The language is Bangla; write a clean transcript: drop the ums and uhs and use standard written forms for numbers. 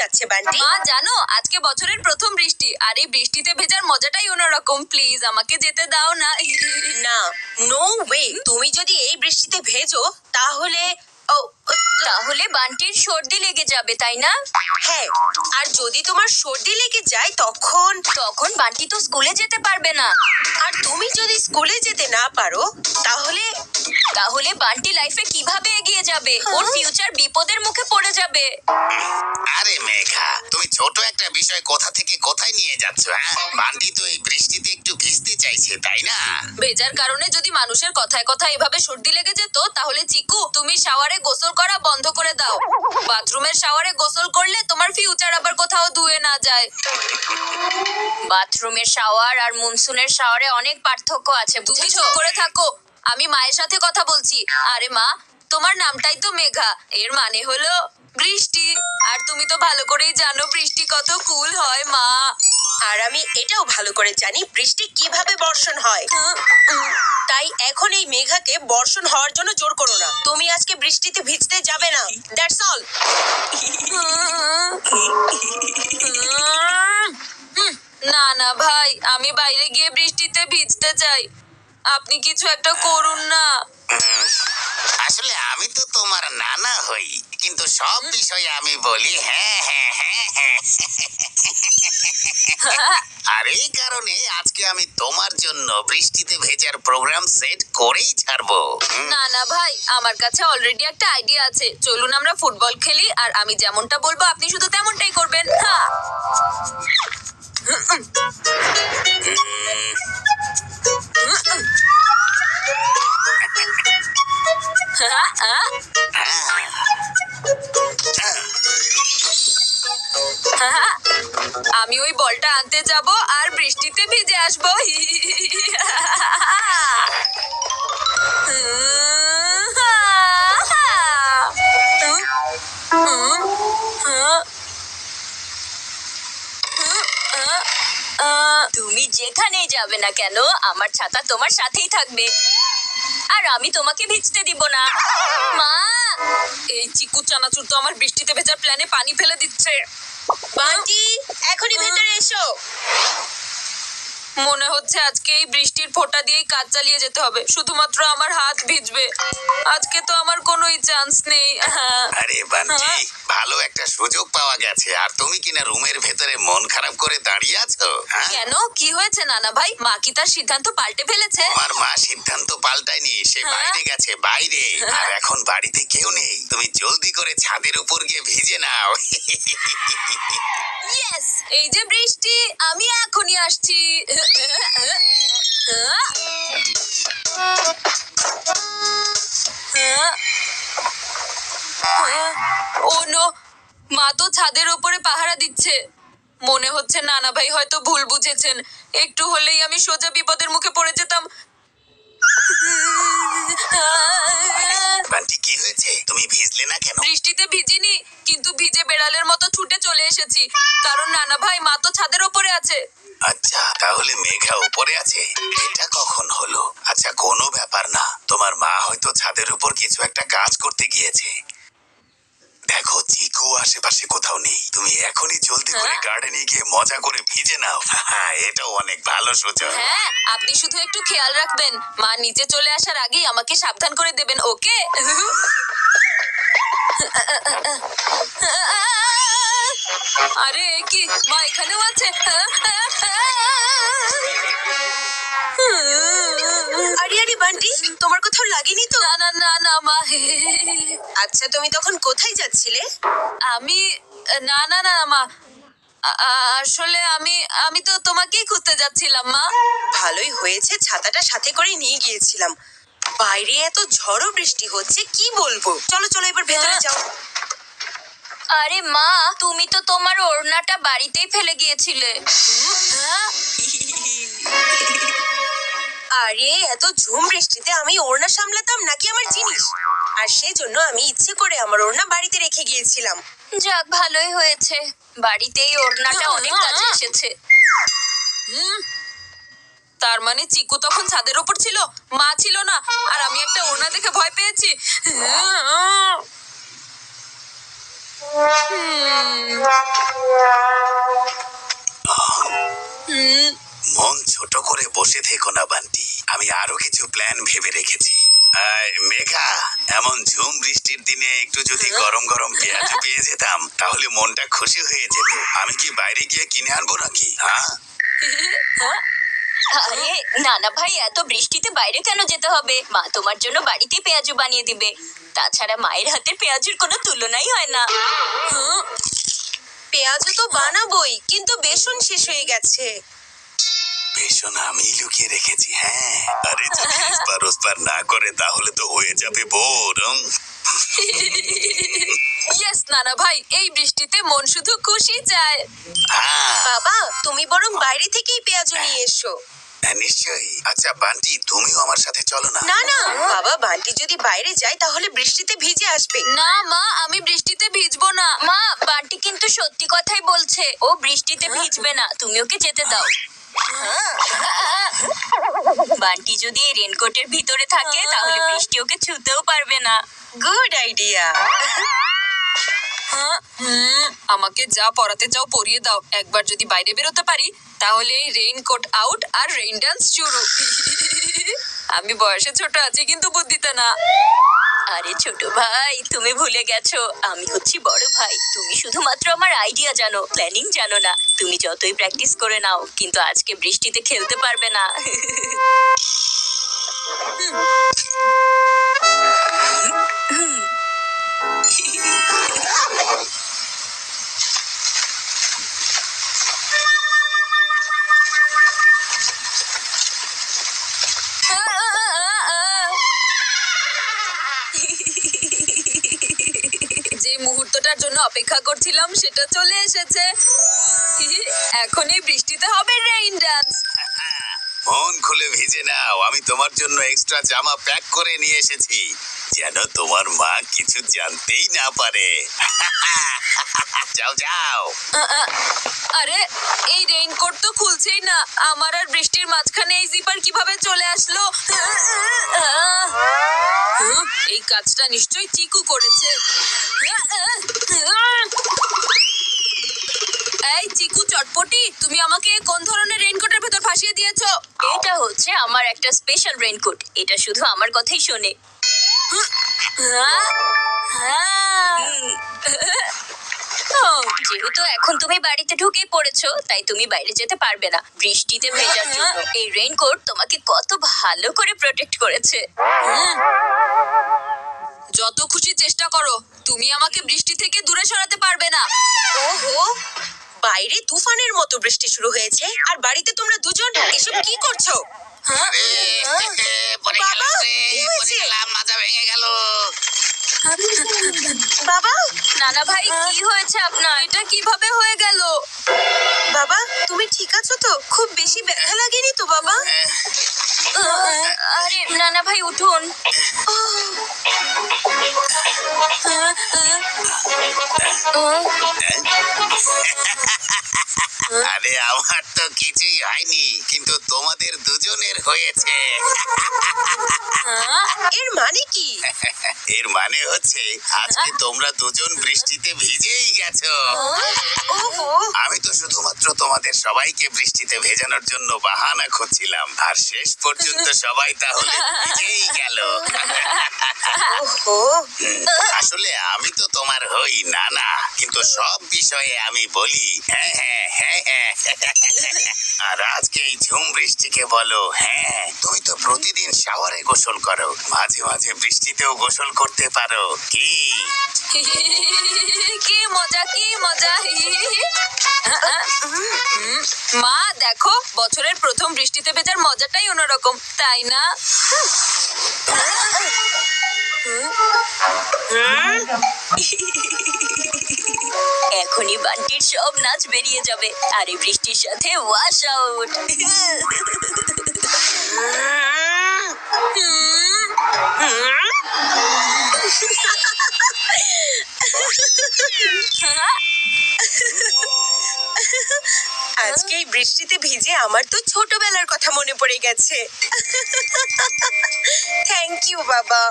যাচ্ছে বান্টি? মা জানো আজকে বছরের প্রথম বৃষ্টি, আর এই বৃষ্টিতে ভেজার মজাটাই অন্যরকম। প্লিজ আমাকে যেতে দাও না। না, নো ওয়ে। তুমি যদি এই বৃষ্টিতে ভেজো তাহলে তাহলে বান্টির সর্দি লেগে যাবে, তাই না? হ্যাঁ, আর যদি তোমার সর্দি লেগে যায় তখন তখন বান্টি তো স্কুলে যেতে পারবে না। আর তুমি যদি স্কুলে যেতে না পারো তাহলে তাহলে বান্টি লাইফে কিভাবে এগিয়ে যাবে? ওর ফিউচার বিপদের মুখে পড়ে যাবে। আরে মেঘা, তুমি ছোট একটা বিষয় কোথা থেকে কোথায় নিয়ে যাচ্ছ? হ্যাঁ, বান্টি তো এই বৃষ্টিতে একটু ভিজতে চাইছে, তাই না? ভেজার কারণে যদি মানুষের কথায় কথায় এভাবে সর্দি লেগে যেত তাহলে চিকু তুমি শাওয়ারে গোসল করা বন্ধ করে দাও। বাথরুমের শাওয়ারে গোসল করলে তোমার ফিউচার আবার কোথাও ধুয়ে না যায়। বাথরুমের শাওয়ার আর মনসুনের শাওয়ারে অনেক পার্থক্য আছে, তুমি চুপ করে থাকো। আমি মায়ের সাথে কথা বলছি। আরে মা, তোমার নামটাই তো মেঘা, এর মানে হলো বৃষ্টি। আর তুমি তো ভালো করেই জানো বৃষ্টি কত কুল হয় মা। আর আমি এটাও ভালো করে জানি বৃষ্টি কিভাবে বর্ষণ হয়। তাই এখন এই মেঘাকে বর্ষণ হওয়ার জন্য জোর করো না। তুমি আজকে বৃষ্টিতে ভিজতে যাবে না, দ্যাটস অল। না না ভাই, আমি বাইরে গিয়ে বৃষ্টিতে ভিজতে চাই। আপনি কিছু একটা করুন না। আসলে আমি তো তোমার নানা হই, কিন্তু সব বিষয়ে আমি বলি হ্যাঁ হ্যাঁ হ্যাঁ হ্যাঁ। আর এই কারণে আজকে আমি তোমার জন্য বৃষ্টিতে ভেজার প্রোগ্রাম সেট করেই ছাড়বো। না না ভাই, আমার কাছে অলরেডি একটা আইডিয়া আছে। চলুন আমরা ফুটবল খেলি, আর আমি যেমনটা বলবো আপনি শুধু তেমনটাই করবেন। হ্যাঁ। আমি ওই বলটা আনতে যাব আর বৃষ্টিতে ভিজে আসবো। তুমি যেখানেই যাবে না কেন আমার ছাতা তোমার সাথেই থাকবে, আর আমি তোমাকে ভিজতে দিব না। মা, এই চিকু চানাচুর তো আমার বৃষ্টিতে ভেজার প্ল্যানে পানি ফেলে দিচ্ছে। বান্টি, এখনই ভেতরে এসো। মনে হচ্ছে আজকে এই বৃষ্টির ফোঁটা দিয়েই কাজ চালিয়ে যেতে হবে। শুধুমাত্র আমার হাত ভিজবে। আজকে তো আমার কোনোই চান্স নেই। আরে বান্টি, ভালো একটা সুযোগ পাওয়া গেছে, আর তুমি কিনা রুমের ভেতরে মন খারাপ করে দাঁড়িয়ে আছো। কেন, কি হয়েছে নানা ভাই? মা কি তার সিদ্ধান্ত পাল্টে ফেলেছে? আমার মা সিদ্ধান্ত পাল্টায়নি, সে বাইরে গেছে, বাইরে। আর এখন বাড়িতে কেউ নেই, তুমি জলদি করে ছাদের উপর গিয়ে ভিজে নাও। ইয়েস, এই যে বৃষ্টি, আমি এখনই আসছি। ও নো, মা তো ছাদের ওপরে পাহারা দিচ্ছে। মনে হচ্ছে নানা ভাই হয়তো ভুল বুঝেছেন। একটু হলেই আমি সোজা বিপদের মুখে পড়ে যেতাম। বান্টি, কি হয়েছে? তুমি ভিজলে না কেন? বৃষ্টিতে ভিজিনি, কিন্তু ভিজে বেড়ালের মতো ছুটে চলে এসেছি। কারণ নানা ভাই, মা তো ছাদের ওপরে আছে। আচ্ছা, তাহলে মেঘা উপরে আছে? এটা কখন হলো? আচ্ছা, কোনো ব্যাপার না, তোমার মা হয়তো ছাদের উপর কিছু একটা কাজ করতে গিয়েছে। দেখো, চিকু আশেপাশে কোথাও নেই। তুমি এখনই জলদি করে গার্ডেনে গিয়ে মজা করে ভিজে নাও। এটা অনেক ভালো সুযোগ। হ্যাঁ, আপনি শুধু একটু খেয়াল রাখবেন, মা নিচে চলে আসার আগেই আমাকে সাবধান করে দেবেন, ওকে? আরে কি, মা এখানেও আছে? আরে আরে বান্টি, তোমার কোথাও লাগেনি তো? না না না না মা। আচ্ছা, তুমি তখন কোথায় যাচ্ছিলে? আমি না না না মা, আসলে আমি আমি তো তোমাকেই খুঁজতে যাচ্ছিলাম মা। ভালোই হয়েছে ছাতাটা সাথে করে নিয়ে গিয়েছিলাম। বাইরে এত ঝড়ো বৃষ্টি হচ্ছে, কি বলবো। চলো চলো, এবার ভেতরে যাও। আরে মা, তুমি তো তোমার ওড়নাটা বাড়িতেই ফেলে গিয়েছিলে। আরে এত ঝুম বৃষ্টিতে আমি ওড়না সামলাতাম নাকি আমার জিনিস? আর সেজন্য আমি ইচ্ছে করে আমার ওড়না বাড়িতে রেখে গিয়েছিলাম। যাক, ভালোই হয়েছে, বাড়িতেই ওড়নাটা অনেক কাজে এসেছে। তার মানে চিকু তখন ছাদের ওপর ছিল, মা ছিল না, আর আমি একটা ওড়না দেখে ভয় পেয়েছি। মন ছোট করে বসে থেকো না বান্টি, আমি আরো কিছু প্ল্যান ভেবে রেখেছি। মেঘা, এমন ঝুম বৃষ্টির দিনে একটু যদি গরম গরম পেঁয়াজ পেয়ে যেতাম তাহলে মনটা খুশি হয়ে যেত। আমি কি বাইরে গিয়ে কিনে আনবো নাকি? হ্যাঁ, আরে না না ভাই, এত বৃষ্টিতে বাইরে কেন যেতে হবে? মা তোমার জন্য বাড়িতে পেঁয়াজু বানিয়ে দিবে। তাছাড়া মায়ের হাতের পেঁয়াজুর কোনো তুলনাই হয় না। পেঁয়াজও তো বানাবোই, কিন্তু বেসন শেষ হয়ে গেছে। বেসন আমি লুকিয়ে রেখেছি। হ্যাঁ, আরে যদি এসপার ওসপার না করে তাহলে তো হয়ে যাবে বোর। ইয়েস নানা ভাই, এই বৃষ্টিতে মন শুধু খুশি চায়। বাবা, তুমি বরং বাইরে থেকেই পেঁয়াজু নিয়ে এসো। নিশ্চয়ই। আচ্ছা বান্টি, তুমিও আমার সাথে চলো না। না না বাবা, বান্টি যদি বাইরে যায় তাহলে বৃষ্টিতে ভিজে আসবে। না মা, আমি বৃষ্টিতে ভিজবো না। মা, বান্টি কিন্তু সত্যি কথাই বলছে, ও বৃষ্টিতে ভিজবে না, তুমি ওকে যেতে দাও। বান্টি যদি এই রেনকোটের ভিতরে থাকে তাহলে বৃষ্টি ওকে ছুঁতেও পারবে না। Good idea. আমাকে যা পড়াতে চাও পড়িয়ে দাও। একবার যদি বাইরে বেরোতে পারি তাহলে এই রেইনকোট আউট আর রেইন ডান্স শুরু। আমি বয়সে ছোট আছি কিন্তু বুদ্ধিতে না। আরে ছোট ভাই, তুমি ভুলে গেছো আমি হচ্ছি বড় ভাই। তুমি শুধুমাত্র আমার আইডিয়া জানো, প্ল্যানিং জানো না। তুমি যতই প্র্যাকটিস করে নাও কিন্তু আজকে বৃষ্টিতে খেলতে পারবে না। যে মুহূর্তটার জন্য অপেক্ষা করছিলাম সেটা চলে এসেছে। এখন এই বৃষ্টিতে হবে রেইন ডান্স। মন খুলে ভিজে নাও, আমি তোমার জন্য এক্সট্রা জামা প্যাক করে নিয়ে এসেছি, যেন তোমার মা কিছু জানতেই না পারে। যাও যাও। আরে এই রেইনকোট তো খুলছেই না। আমার আর বৃষ্টির মাঝখানে এই জিপার কিভাবে চলে আসলো? এই কাজটা নিশ্চয়ই চিকু করেছে। এই চিকু চটপটি, তুমি আমাকে কোন ধরনের রেইনকোটের ভেতর ফাঁসিয়ে দিয়েছো? এটা হচ্ছে আমার একটা স্পেশাল রেইনকোট, এটা শুধু আমার কথাই শোনে। যেহেতু এখন তুমি বাড়িতে ঢুকে পড়েছো তাই তুমি বাইরে যেতে পারবে না বৃষ্টিতে ভেজার জন্য। এই রেইনকোট তোমাকে কত ভালো করে প্রোটেক্ট করেছে। যত খুশি চেষ্টা করো, তুমি আমাকে বৃষ্টি থেকে দূরে সরাতে পারবে না। ওহো, বাইরে তুফানের মতো বৃষ্টি শুরু হয়েছে আর বাড়িতে তোমরা দুজন এসব কি করছো? পড়ে বাবা, গেলাম রে, কি পড়ে হয়েছে? গেলাম, মাথা ভেঙে গেল। বাবা, নানা ভাই, কি হয়েছে আপনার? এটা কিভাবে হয়ে গেল? বাবা তুমি ঠিক আছো তো? খুব বেশি ব্যথা লাগেনি তো বাবা? আরে নানা ভাই উঠুন। আরে আমার তো কিছুই হয়নি, কিন্তু তোমাদের দুজনের হয়েছে। এর মানে কি? এর মানে হচ্ছে আজকে তোমরা দুজন বৃষ্টিতে ভিজেই গেছো। ওহো, আমি তো শুধুমাত্র তোমাদের সবাইকে বৃষ্টিতে ভেজানোর জন্য বাহানা খুঁজছিলাম, আর শেষ পর্যন্ত সবাই তাহলে ভিজেই গেল। ওহো, আসলে আমি তো তোমার হই না না, কিন্তু সব বিষয়ে আমি বলি হ্যাঁ হ্যাঁ হ্যাঁ হ্যাঁ। আর আজকে এই ঝুম বৃষ্টিকে বলো হ্যাঁ, তুমি তো প্রতিদিন শাওয়ারে গোসল করো, মাঝে মাঝে বৃষ্টিতেও গোসল করতে পারো। কি কি মজা, কি মজা। মা দেখো, বছরের প্রথম বৃষ্টিতে ভেজার মজাটাই অন্যরকম, তাই না? এখনই বান্টির সব নাচ বেরিয়ে যাবে আর এই বৃষ্টির সাথে ওয়াশ আউট। আজকে এই বৃষ্টিতে ভিজে আমার তো ছোটবেলার কথা মনে পড়ে গেছে। থ্যাংক ইউ বাবা।